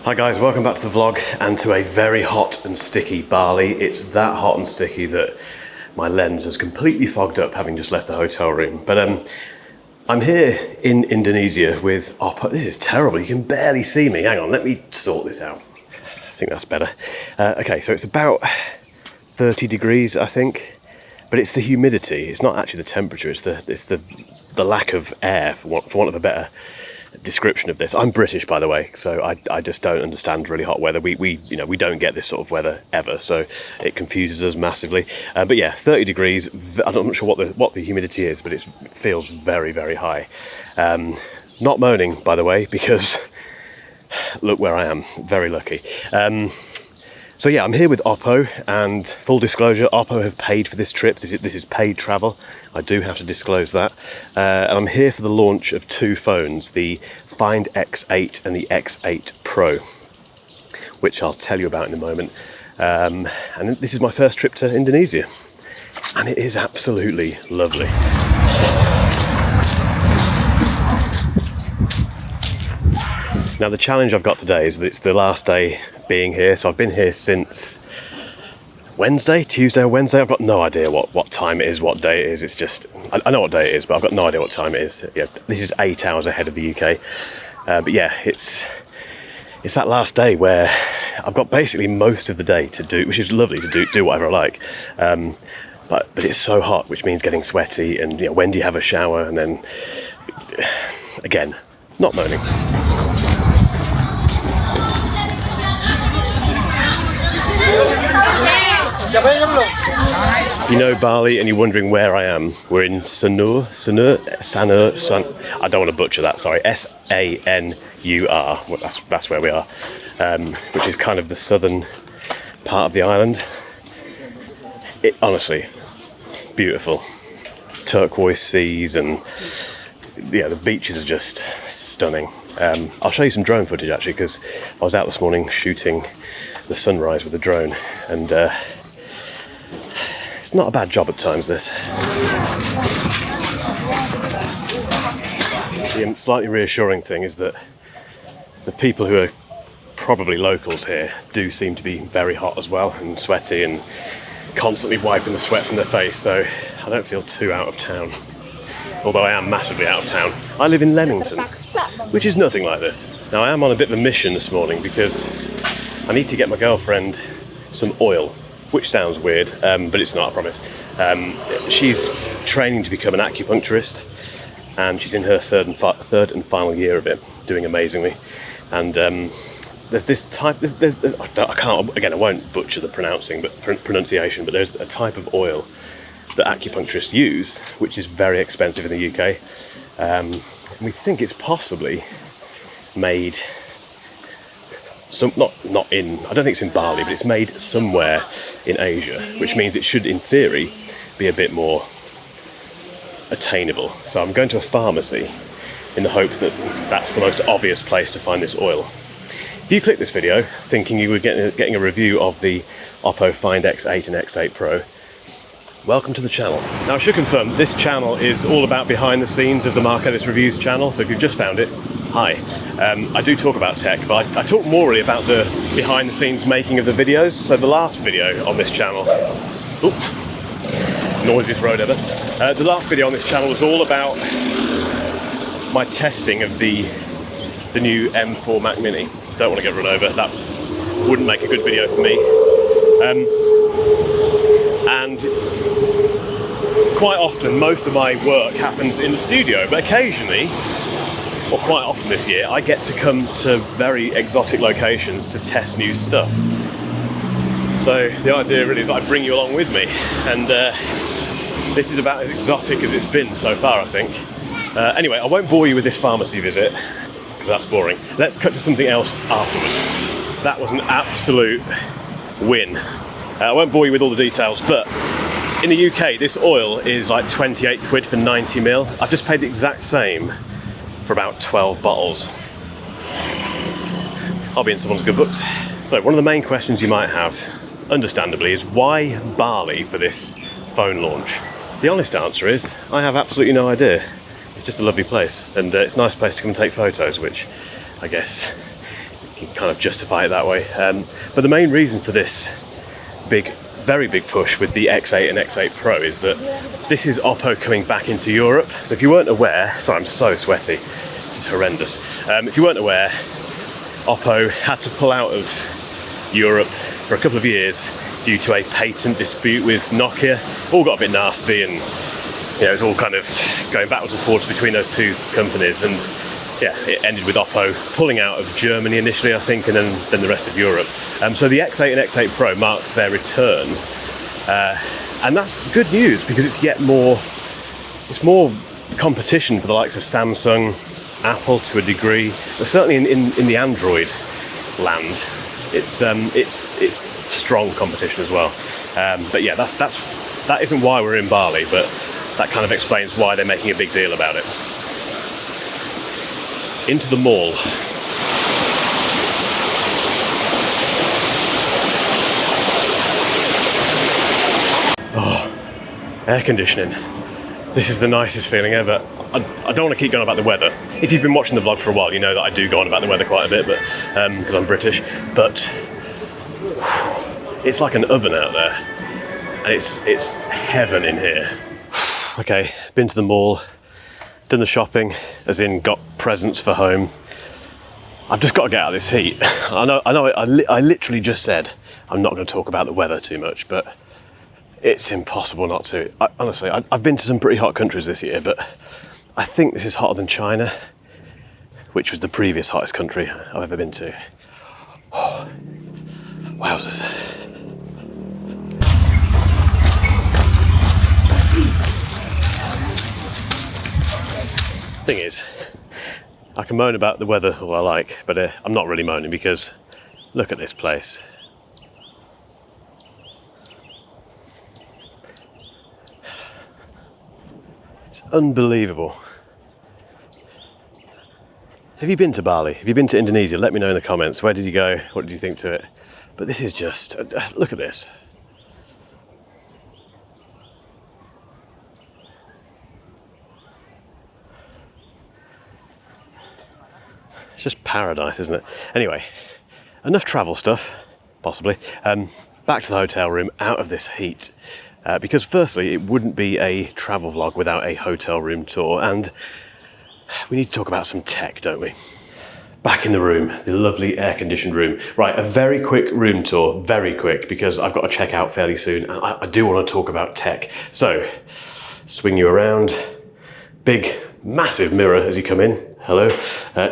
Hi guys, welcome back to the vlog and to a very hot and sticky Bali. It's that hot and sticky that my lens has completely fogged up having just left the hotel room. But I'm here in Indonesia with Oppo. This is terrible, you can barely see me. Hang on, let me sort this out. I think that's better. Okay, so it's about 30 degrees, I think. But it's the humidity, it's not actually the temperature, it's the lack of air, for want of a better description of this. I'm British, by the way, so I just don't understand really hot weather. We don't get this sort of weather ever, so it confuses us massively. But yeah, 30 degrees. I'm not sure what the humidity is, but it feels very, very high. Not moaning, by the way, because look where I am. Very lucky. So yeah, I'm here with Oppo, and full disclosure, Oppo have paid for this trip. This is paid travel. I do have to disclose that. And I'm here for the launch of two phones, the Find X8 and the X8 Pro, which I'll tell you about in a moment. And this is my first trip to Indonesia, and it is absolutely lovely. Now the challenge I've got today is that it's the last day being here, so I've been here since Tuesday or Wednesday. I've got no idea what time it is, what day it is. It's just, I know what day it is, but I've got no idea what time it is. Yeah, this is 8 hours ahead of the UK. But yeah, it's that last day where I've got basically most of the day to do, which is lovely to do whatever I like. But it's so hot, which means getting sweaty, and when do you have a shower? And then again, not moaning. If you know Bali and you're wondering where I am, we're in Sanur. I don't want to butcher that, sorry. S-A-N-U-R. Well, that's where we are, which is kind of the southern part of the island. It honestly, beautiful. Turquoise seas, and yeah, the beaches are just stunning. I'll show you some drone footage actually, because I was out this morning shooting the sunrise with the drone, and it's not a bad job at times, this. The slightly reassuring thing is that the people who are probably locals here do seem to be very hot as well, and sweaty, and constantly wiping the sweat from their face, so I don't feel too out of town. Although I am massively out of town. I live in Leamington, which is nothing like this. Now I am on a bit of a mission this morning because I need to get my girlfriend some oil, which sounds weird, but it's not, I promise. She's training to become an acupuncturist, and she's in her third and final year of it, doing amazingly. And there's this type, I won't butcher the pronunciation, but there's a type of oil that acupuncturists use, which is very expensive in the UK. And we think it's possibly made I don't think it's in Bali, but it's made somewhere in Asia, which means it should, in theory, be a bit more attainable. So I'm going to a pharmacy in the hope that that's the most obvious place to find this oil. If you click this video thinking you were getting a review of the Oppo Find X8 and X8 Pro, welcome to the channel. Now I should confirm, this channel is all about behind the scenes of the Mark Ellis Reviews channel, so if you've just found it, hi. I do talk about tech, but I talk more really about the behind the scenes making of the videos. So the last video on this channel, noisiest road ever. The last video on this channel was all about my testing of the new M4 Mac Mini. Don't want to get run over, that wouldn't make a good video for me. And quite often, most of my work happens in the studio, but occasionally, or quite often this year, I get to come to very exotic locations to test new stuff. So the idea really is that I bring you along with me, and this is about as exotic as it's been so far, I think. Anyway, I won't bore you with this pharmacy visit, because that's boring. Let's cut to something else afterwards. That was an absolute win. I won't bore you with all the details, but in the UK, this oil is like 28 quid for 90 ml. I've just paid the exact same for about 12 bottles. I'll be in someone's good books. So one of the main questions you might have, understandably, is why Bali for this phone launch? The honest answer is, I have absolutely no idea. It's just a lovely place, and it's a nice place to come and take photos, which I guess You can kind of justify it that way. But the main reason for this very big push with the X8 and X8 Pro is that this is Oppo coming back into Europe. So if you weren't aware, sorry, I'm so sweaty, this is horrendous. If you weren't aware, Oppo had to pull out of Europe for a couple of years due to a patent dispute with Nokia. All got a bit nasty, and it was all kind of going backwards and forwards between those two companies, and yeah, it ended with Oppo pulling out of Germany initially, I think, and then the rest of Europe. So the X8 and X8 Pro marks their return, and that's good news because it's more competition for the likes of Samsung, Apple to a degree, but certainly in the Android land, it's strong competition as well. But yeah, that isn't why we're in Bali, but that kind of explains why they're making a big deal about it. Into the mall. Oh, air conditioning. This is the nicest feeling ever. I don't want to keep going about the weather. If you've been watching the vlog for a while, you know that I do go on about the weather quite a bit, but because I'm British. But it's like an oven out there, and it's heaven in here. Okay, been to the mall, done the shopping, as in got presents for home. I've just got to get out of this heat. I know. I literally just said I'm not going to talk about the weather too much, but it's impossible not to. Honestly, I've been to some pretty hot countries this year, but I think this is hotter than China, which was the previous hottest country I've ever been to. Oh, wowzers. Thing is, I can moan about the weather all I like, but I'm not really moaning because look at this place. It's unbelievable. Have you been to Bali? Have you been to Indonesia? Let me know in the comments. Where did you go? What did you think to it? But this is just, look at this. It's just paradise, isn't it? Anyway, enough travel stuff, possibly. Back to the hotel room, out of this heat. Because firstly, it wouldn't be a travel vlog without a hotel room tour, and we need to talk about some tech, don't we? Back in the room, the lovely air-conditioned room. Right, a very quick room tour, very quick, because I've got to check out fairly soon, and I do want to talk about tech. So, swing you around. Big, massive mirror as you come in. Hello.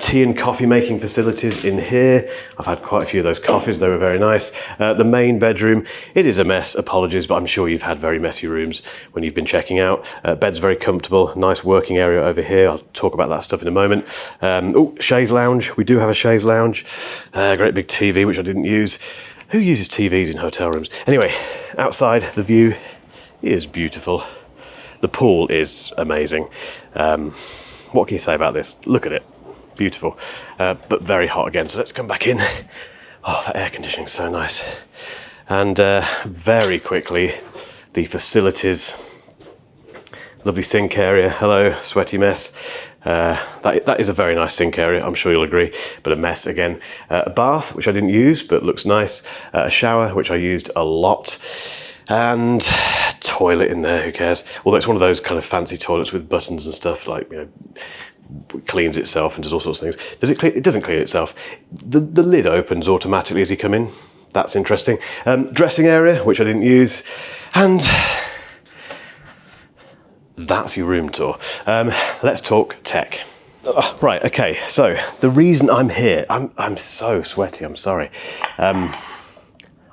Tea and coffee making facilities in here. I've had quite a few of those coffees, they were very nice. The main bedroom, it is a mess, apologies, but I'm sure you've had very messy rooms when you've been checking out. Bed's very comfortable, nice working area over here. I'll talk about that stuff in a moment. Oh, chaise lounge, we do have a chaise lounge. Great big TV, which I didn't use. Who uses TVs in hotel rooms? Anyway, outside, the view is beautiful. The pool is amazing. What can you say about this? Look at it, beautiful, but very hot again. So let's come back in. Oh, that air conditioning's so nice. And very quickly, the facilities. Lovely sink area. Hello, sweaty mess. That is a very nice sink area, I'm sure you'll agree, but a mess again. A bath, which I didn't use, but looks nice. A shower, which I used a lot. And toilet in there, who cares? Although it's one of those kind of fancy toilets with buttons and stuff, like, cleans itself and does all sorts of things. Does it clean? It doesn't clean itself. The lid opens automatically as you come in. That's interesting. Dressing area, which I didn't use. And that's your room tour. Let's talk tech. Right, okay, so the reason I'm here, I'm so sweaty, I'm sorry.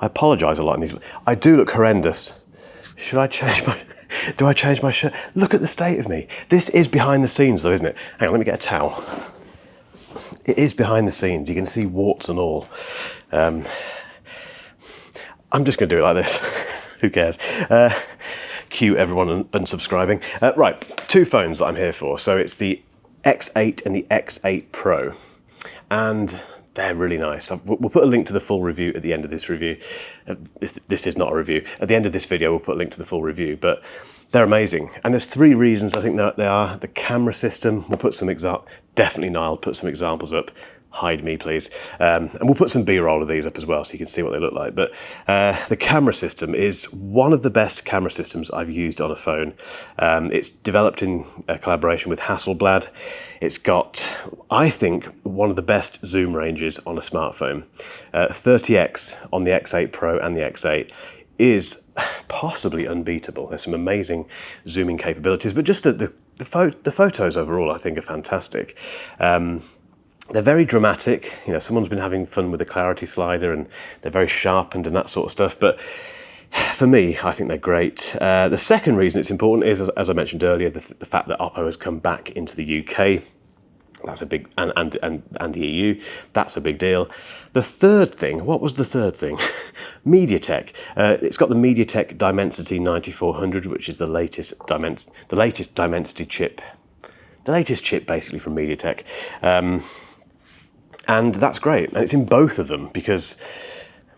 I apologise a lot in these. I do look horrendous. Should I change my... Do I change my shirt? Look at the state of me. This is behind the scenes though, isn't it? Hang on, let me get a towel. It is behind the scenes. You can see warts and all. I'm just going to do it like this. Who cares? Cue everyone unsubscribing. Right, two phones that I'm here for. So it's the X8 and the X8 Pro. And they're really nice. We'll put a link to the full review at the end of this review. This is not a review. At the end of this video, we'll put a link to the full review, but they're amazing. And there's three reasons I think that they are. The camera system, we'll put some definitely Niall put some examples up. hide me, please. And we'll put some B-roll of these up as well so you can see what they look like. But the camera system is one of the best camera systems I've used on a phone. It's developed in collaboration with Hasselblad. It's got, I think, one of the best zoom ranges on a smartphone. 30x on the X8 Pro and the X8 is possibly unbeatable. There's some amazing zooming capabilities, but just the photos overall, I think, are fantastic. They're very dramatic. You know, someone's been having fun with the clarity slider, and they're very sharpened and that sort of stuff. But for me, I think they're great. The second reason it's important is, as I mentioned earlier, the fact that Oppo has come back into the UK. That's a big, and the EU. That's a big deal. The third thing, what was the third thing? MediaTek. It's got the MediaTek Dimensity 9400, which is the latest Dimensity chip. The latest chip, basically, from MediaTek. And that's great. And it's in both of them because,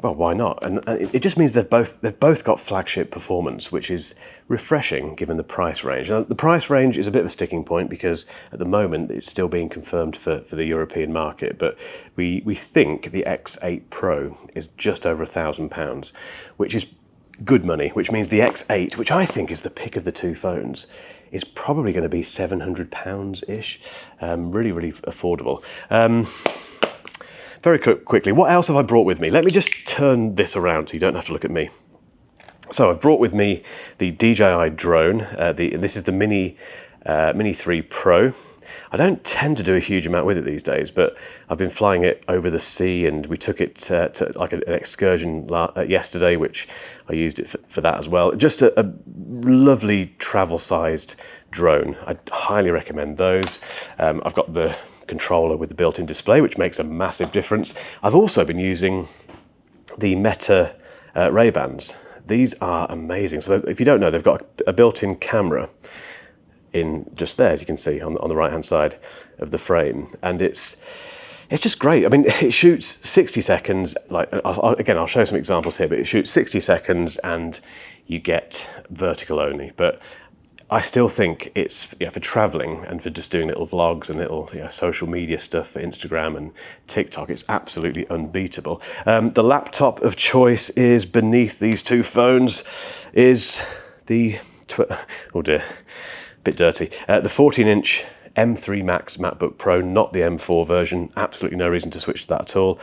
well, why not? And it just means they've both got flagship performance, which is refreshing given the price range. Now, the price range is a bit of a sticking point because at the moment it's still being confirmed for the European market, but we think the X8 Pro is just over £1,000, which is good money, which means the X8, which I think is the pick of the two phones, is probably going to be £700-ish. Really, really affordable. Very quickly, what else have I brought with me? Let me just turn this around so you don't have to look at me. So I've brought with me the DJI drone. This is the Mini 3 Pro. I don't tend to do a huge amount with it these days, but I've been flying it over the sea, and we took it to like an excursion yesterday, which I used it for that as well. Just a lovely travel-sized drone. I'd highly recommend those. I've got the controller with the built-in display, which makes a massive difference. I've also been using the Meta Ray-Bans. These are amazing. So if you don't know, they've got a built-in camera in just there, as you can see on the right-hand side of the frame, and it's just great. I mean, it shoots 60 seconds. Like again, I'll show some examples here, but it shoots 60 seconds, and you get vertical only. But I still think it's for traveling and for just doing little vlogs and little social media stuff for Instagram and TikTok. It's absolutely unbeatable. The laptop of choice is beneath these two phones. Is the oh dear, bit dirty. The 14-inch M3 Max MacBook Pro, not the M4 version. Absolutely no reason to switch to that at all.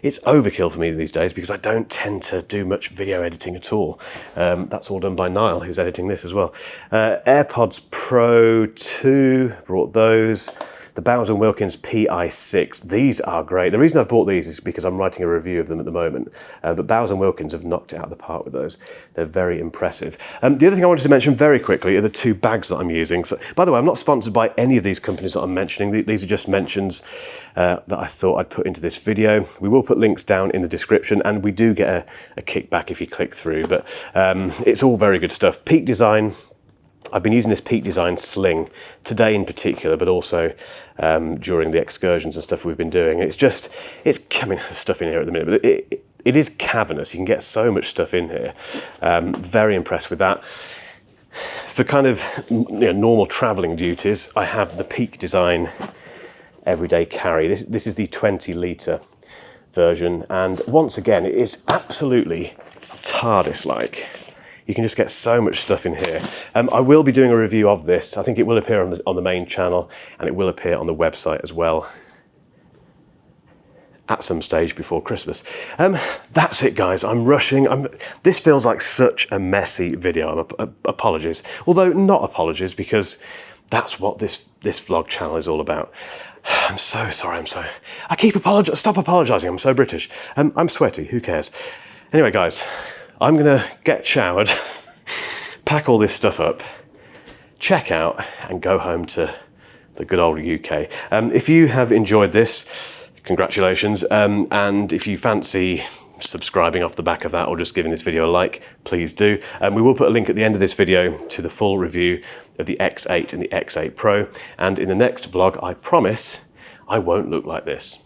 It's overkill for me these days because I don't tend to do much video editing at all. That's all done by Niall, who's editing this as well. AirPods Pro 2, brought those. The Bowers & Wilkins PI6, these are great. The reason I've bought these is because I'm writing a review of them at the moment, but Bowers & Wilkins have knocked it out of the park with those. They're very impressive. The other thing I wanted to mention very quickly are the two bags that I'm using. So, by the way, I'm not sponsored by any of these companies that I'm mentioning. These are just mentions that I thought I'd put into this video. We will put links down in the description, and we do get a kickback if you click through, but it's all very good stuff. Peak Design. I've been using this Peak Design sling today in particular, but also during the excursions and stuff we've been doing. It's coming stuff in here at the minute, but it is cavernous. You can get so much stuff in here. Very impressed with that. For kind of normal traveling duties, I have the Peak Design Everyday Carry. This is the 20-litre version, and once again, it is absolutely TARDIS-like. You can just get so much stuff in here. I will be doing a review of this. I think it will appear on the main channel, and it will appear on the website as well at some stage before Christmas. That's it, guys. I'm rushing. This feels like such a messy video. Apologies. Although not apologies, because that's what this vlog channel is all about. I'm so sorry. I keep apologizing. Stop apologizing. I'm so British. I'm sweaty. Who cares? Anyway, guys, I'm gonna get showered, pack all this stuff up, check out, and go home to the good old UK. If you have enjoyed this, congratulations. And if you fancy subscribing off the back of that or just giving this video a like, please do. We will put a link at the end of this video to the full review of the X8 and the X8 Pro. And in the next vlog, I promise I won't look like this.